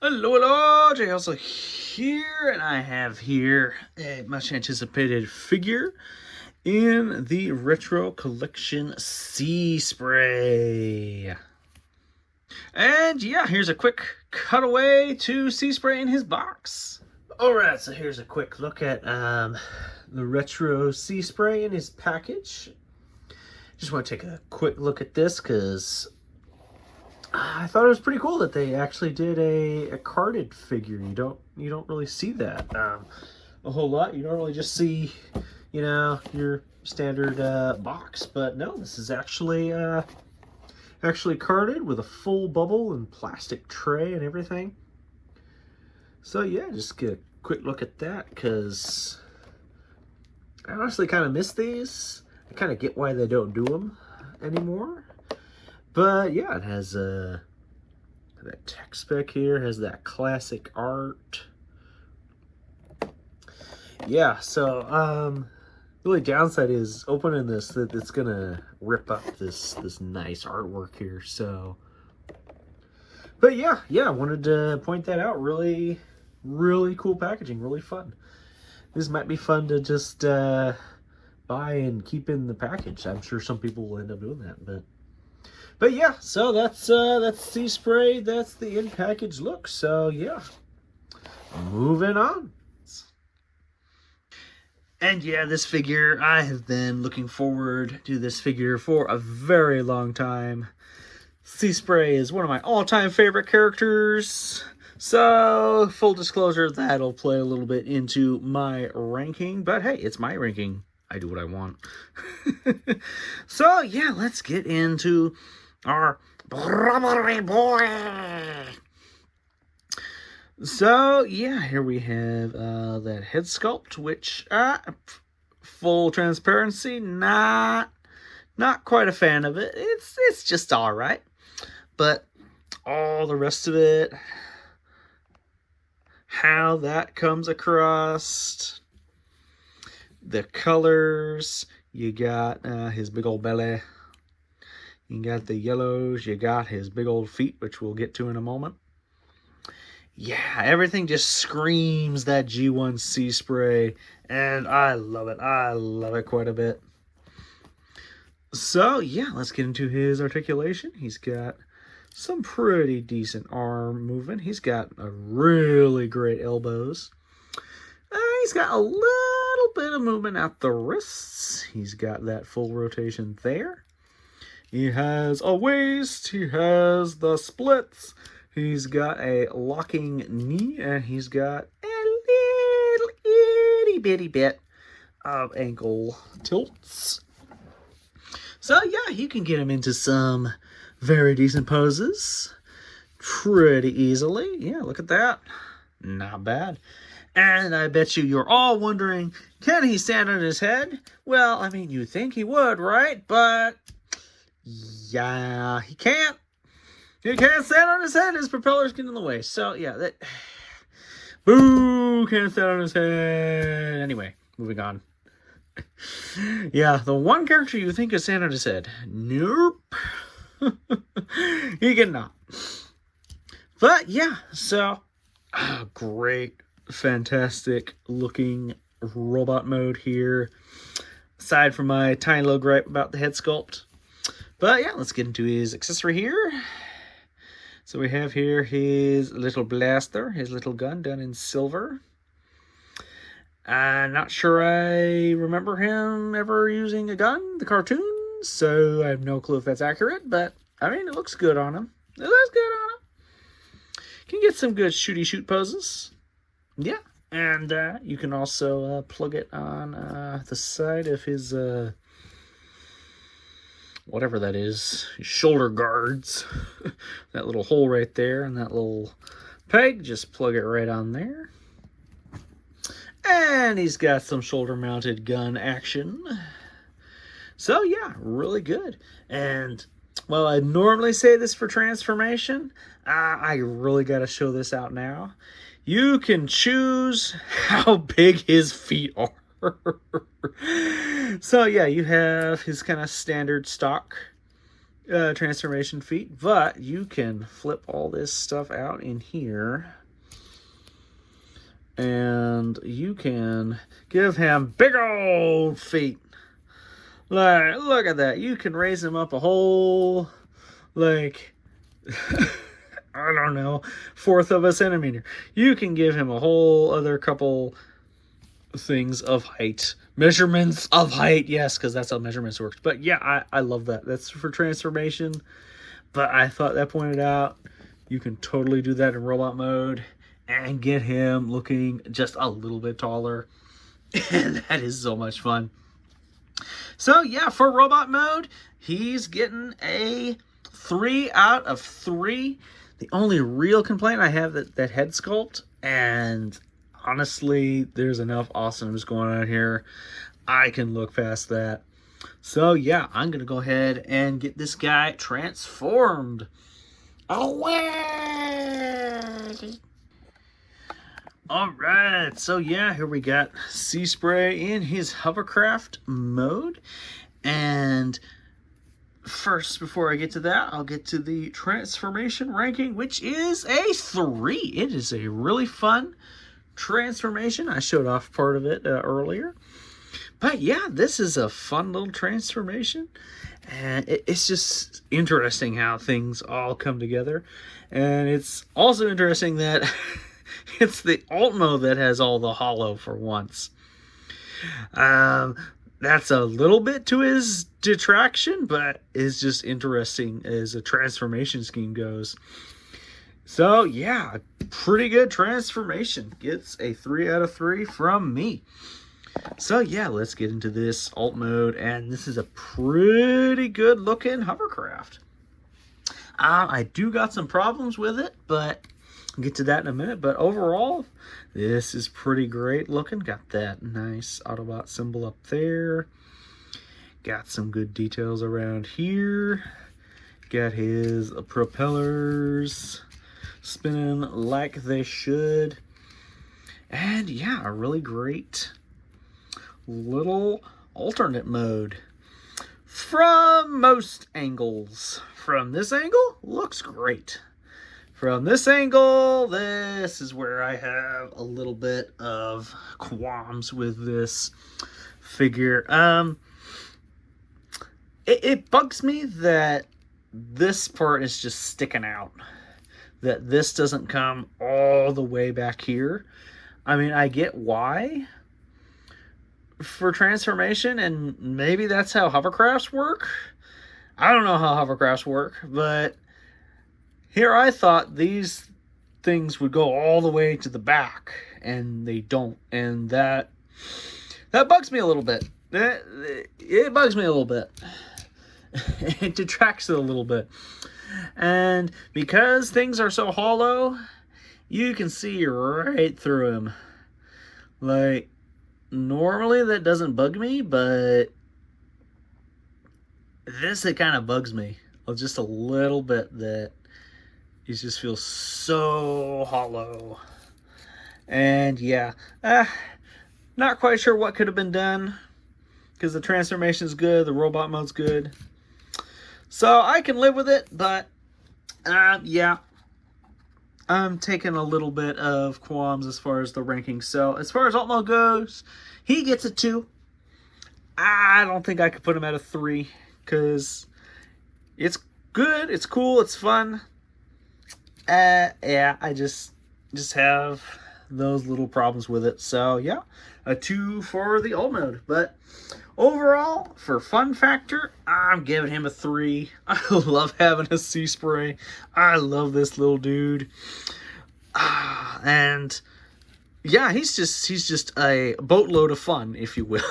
Hello, hello, Jay also here, and I have here a much anticipated figure in the Retro Collection Seaspray. And yeah, here's a quick cutaway to Seaspray in his box. Alright, so here's a quick look at the Retro Seaspray in his package. Just want to take a quick look at this because I thought it was pretty cool that they actually did a carded figure. You don't really see that a whole lot. You normally just see, your standard box, but no, this is actually carded with a full bubble and plastic tray and everything. So yeah, just get a quick look at that because I honestly kind of miss these. I kind of get why they don't do them anymore. But yeah, it has that tech spec here, has that classic art. Yeah, so the only downside is opening this that it's gonna rip up this nice artwork here. So, but yeah, I wanted to point that out. Really cool packaging, really fun. This might be fun to just buy and keep in the package. I'm sure some people will end up doing that, But yeah, so that's Seaspray. That's the in-package look. So yeah, moving on. And yeah, this figure, I have been looking forward to this figure for a very long time. Seaspray is one of my all-time favorite characters. So, full disclosure, that'll play a little bit into my ranking. But hey, it's my ranking. I do what I want. So yeah, let's get into our rubbery boy. So yeah, here we have that head sculpt, which full transparency, not quite a fan of it. It's just all right, but all the rest of it, how that comes across, the colors, you got his big old belly. You got the yellows, you got his big old feet, which we'll get to in a moment. Yeah, everything just screams that G1 Seaspray, and I love it. I love it quite a bit. So, yeah, let's get into his articulation. He's got some pretty decent arm movement. He's got a really great elbows. He's got a little bit of movement at the wrists. He's got that full rotation there. He has a waist, he has the splits, he's got a locking knee, and he's got a little itty bitty bit of ankle tilts. So yeah, you can get him into some very decent poses pretty easily. Yeah, look at that. Not bad. And I bet you're all wondering, can he stand on his head? Well, I mean, you'd think he would, right? But yeah, he can't. He can't stand on his head. His propellers get in the way. So, yeah, that... Boo! Can't stand on his head. Anyway, moving on. Yeah, the one character you think could stand on his head. Nope. He cannot. But, yeah, so... great, fantastic looking robot mode here. Aside from my tiny little gripe about the head sculpt. But yeah, let's get into his accessory here. So we have here his little blaster, his little gun done in silver. I'm not sure I remember him ever using a gun, the cartoon, so I have no clue if that's accurate, but I mean, it looks good on him. It looks good on him. Can get some good shooty shoot poses. Yeah, and you can also plug it on the side of his... whatever that is, shoulder guards. That little hole right there and that little peg, just plug it right on there. And he's got some shoulder mounted gun action. So yeah, really good. And well, I normally say this for transformation, I really got to show this out now. You can choose how big his feet are. So yeah, you have his kind of standard stock transformation feat, but you can flip all this stuff out in here. And you can give him big old feet. Like, look at that. You can raise him up a whole, like, I don't know, 1/4 of a centimeter. You can give him a whole other couple things of height. Measurements of height, yes, because that's how measurements works. But yeah, I love that. That's for transformation. But I thought that pointed out you can totally do that in robot mode and get him looking just a little bit taller. And that is so much fun. So yeah, for robot mode, he's getting a 3 out of 3. The only real complaint I have that head sculpt, and honestly, there's enough awesomeness going on here. I can look past that. So yeah, I'm gonna go ahead and get this guy transformed. Away! Alright, so yeah, here we got Seaspray in his hovercraft mode. And first, before I get to that, I'll get to the transformation ranking, which is a 3. It is a really fun transformation. I showed off part of it earlier. But yeah, this is a fun little transformation. And it's just interesting how things all come together. And it's also interesting that it's the alt mode that has all the hollow for once. That's a little bit to his detraction, but it's just interesting as a transformation scheme goes. So yeah, pretty good transformation. Gets a 3 out of 3 from me. So yeah, let's get into this alt mode, and this is a pretty good looking hovercraft. I do got some problems with it, but I'll get to that in a minute. But overall, this is pretty great looking. Got that nice Autobot symbol up there. Got some good details around here. Got his propellers spinning like they should. And yeah, a really great little alternate mode from most angles. From this angle, looks great. From this angle, this is where I have a little bit of qualms with this figure. It bugs me that this part is just sticking out. That this doesn't come all the way back here. I mean, I get why for transformation, and maybe that's how hovercrafts work. I don't know how hovercrafts work, but here I thought these things would go all the way to the back, and they don't, and that bugs me a little bit. It bugs me a little bit. It detracts it a little bit. And because things are so hollow, you can see right through them. Like, normally that doesn't bug me, but this, it kind of bugs me just a little bit, that it just feels so hollow. And yeah, not quite sure what could have been done, because the transformation's good, the robot mode's good, so I can live with it. But yeah, I'm taking a little bit of qualms as far as the ranking. So as far as alt mode goes, he gets a 2. I don't think I could put him at a 3, because it's good, it's cool, it's fun. Yeah, I just have those little problems with it. So yeah, a 2 for the alt mode. But overall, for fun factor, I'm giving him a 3. I love having a Seaspray. I love this little dude. And yeah, he's just a boatload of fun, if you will.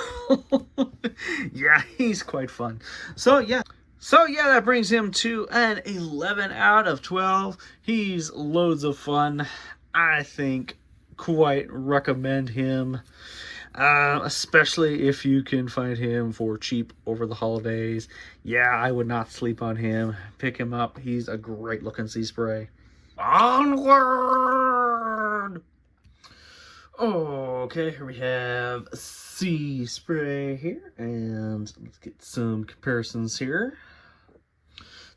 Yeah, he's quite fun. So yeah, that brings him to an 11 out of 12. He's loads of fun. I think quite recommend him, especially if you can find him for cheap over the holidays. Yeah, I would not sleep on him. Pick him up. He's a great looking Seaspray. Onward! Okay, here we have Seaspray here, and let's get some comparisons here.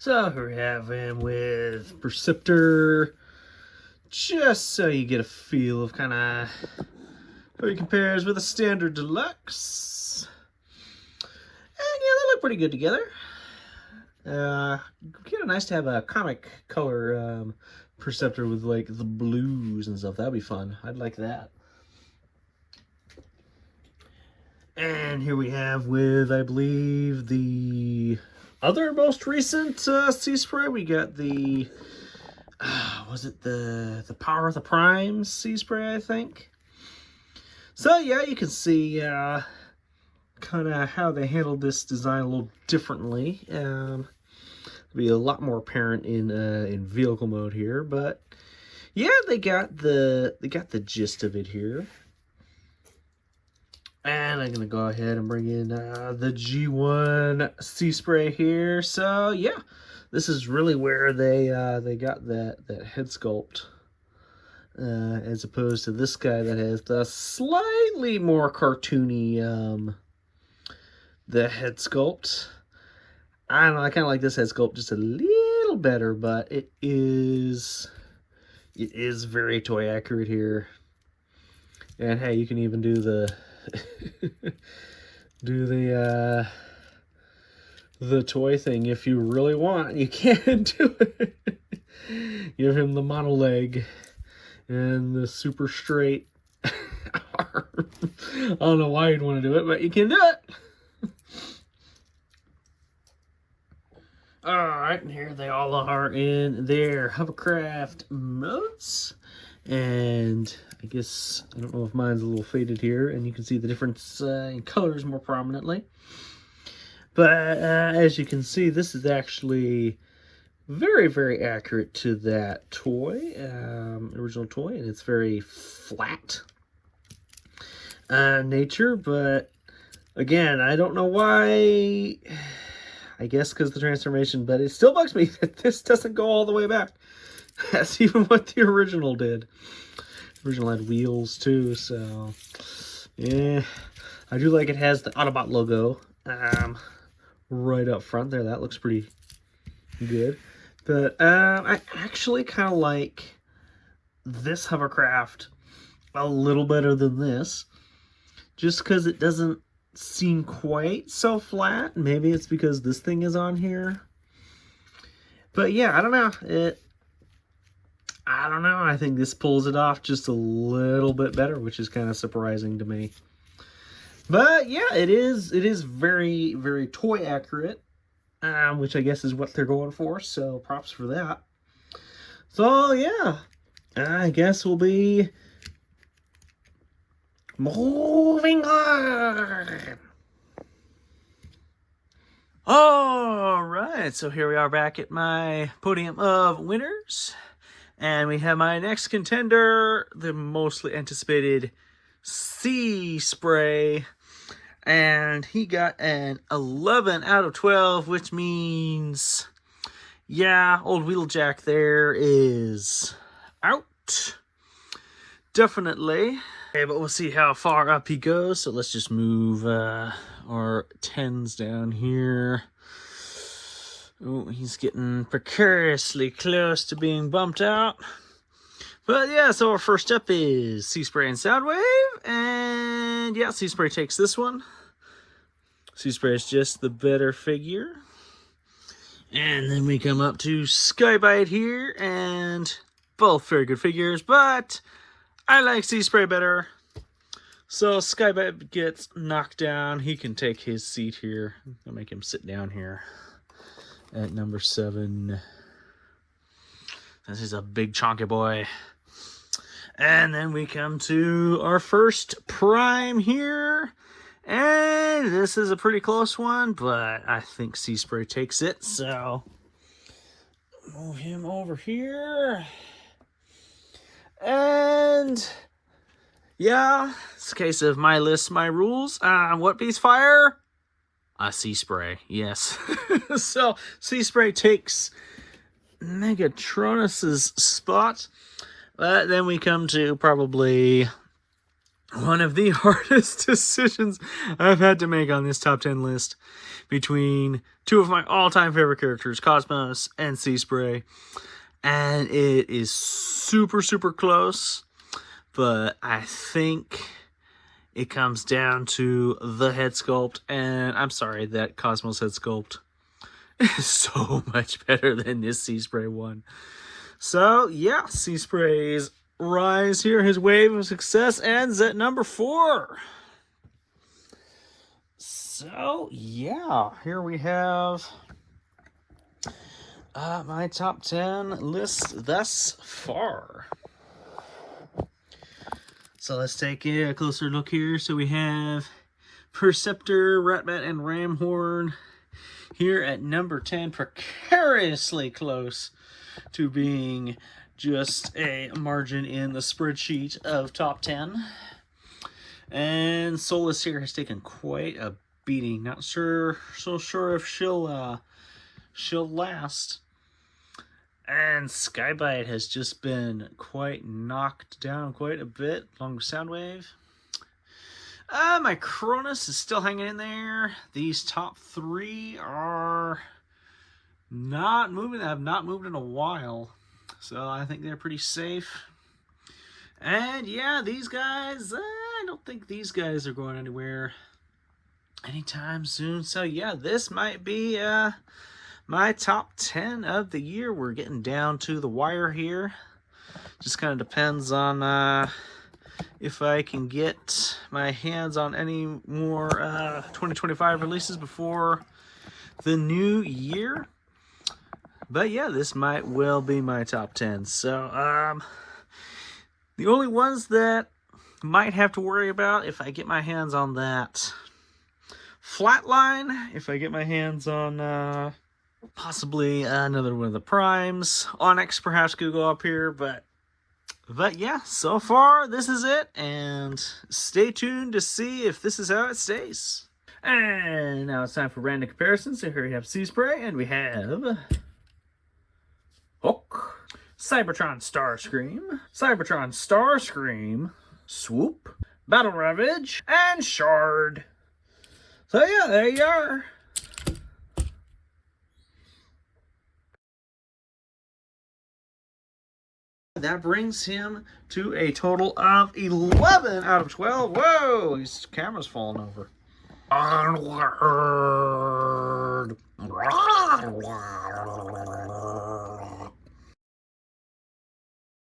So here we have him with Perceptor, just so you get a feel of kind of how he compares with a standard deluxe. And yeah, they look pretty good together. Kind of nice to have a comic color Perceptor with like the blues and stuff. That'd be fun. I'd like that. And here we have with, I believe, the other most recent Seaspray. We got the, was it the Power of the Primes Seaspray, I think. So yeah, you can see kind of how they handled this design a little differently. It'll be a lot more apparent in vehicle mode here, but yeah, they got the gist of it here. And I'm gonna go ahead and bring in the G1 Seaspray here. So yeah, this is really where they got that head sculpt, as opposed to this guy that has the slightly more cartoony the head sculpt. I don't know, I kind of like this head sculpt just a little better, but it is very toy accurate here. And hey, you can even do the the toy thing if you really want. You can do it. Give him the mono leg and the super straight arm. I don't know why you'd want to do it, but you can do it. Alright, and here they all are in their hovercraft modes. And I guess, I don't know if mine's a little faded here, and you can see the difference in colors more prominently. But as you can see, this is actually very, very accurate to that toy, original toy, and it's very flat nature. But again, I don't know why. I guess because the transformation, but it still bugs me that this doesn't go all the way back. That's even what the original did. The original had wheels too, so yeah. I do like it has the Autobot logo right up front there. That looks pretty good. But I actually kind of like this hovercraft a little better than this, just because it doesn't seem quite so flat. Maybe it's because this thing is on here. But yeah, I don't know. I don't know. I think this pulls it off just a little bit better, which is kind of surprising to me. But yeah, it is very, very toy accurate, which I guess is what they're going for. So props for that. So yeah, I guess we'll be moving on. All right, so here we are back at my podium of winners. And we have my next contender, the mostly anticipated Seaspray. And he got an 11 out of 12, which means, yeah, old Wheeljack there is out. Definitely. Okay, but we'll see how far up he goes. So let's just move our 10s down here. Oh, he's getting precariously close to being bumped out. But yeah, so our first up is Seaspray and Soundwave. And yeah, Seaspray takes this one. Seaspray is just the better figure. And then we come up to Skybite here. And both very good figures, but I like Seaspray better. So Skybite gets knocked down. He can take his seat here. I'll make him sit down here at number 7. This is a big chonky boy. And then we come to our first Prime here. And this is a pretty close one, but I think Seaspray takes it. So move him over here. And yeah, it's a case of my list, my rules. What beats fire? Seaspray, yes. So Seaspray takes Megatronus's spot. But then we come to probably one of the hardest decisions I've had to make on this top 10 list between two of my all-time favorite characters, Cosmos and Seaspray. And it is super, super close. But I think it comes down to the head sculpt. And I'm sorry, that Cosmos head sculpt is so much better than this Seaspray one. So, yeah, Seaspray's rise here, his wave of success ends at number 4. So, yeah, here we have my top 10 list thus far. So let's take a closer look here. So we have Perceptor, Ratbat, and Ramhorn here at number 10, precariously close to being just a margin in the spreadsheet of top 10. And Solus here has taken quite a beating. Not so sure if she'll last. And Skybite has just been quite knocked down quite a bit, along with Soundwave. My Cronus is still hanging in there. These top 3 are not moving. They have not moved in a while. So I think they're pretty safe. And yeah, these guys, I don't think these guys are going anywhere anytime soon. So yeah, this might be my top 10 of the year. We're getting down to the wire here. Just kind of depends on if I can get my hands on any more 2025 releases before the new year. But yeah, this might well be my top 10. So the only ones that might have to worry about if I get my hands on that Flatline, if I get my hands on possibly another one of the primes. Onyx perhaps could go up here, but yeah, so far this is it, and stay tuned to see if this is how it stays. And now it's time for random comparisons. So here we have Seaspray, and we have Hook, Cybertron Starscream, Cybertron Starscream, Swoop, Battle Ravage, and Shard. So yeah, there you are. That brings him to a total of 11 out of 12. Whoa, his camera's falling over. Onward.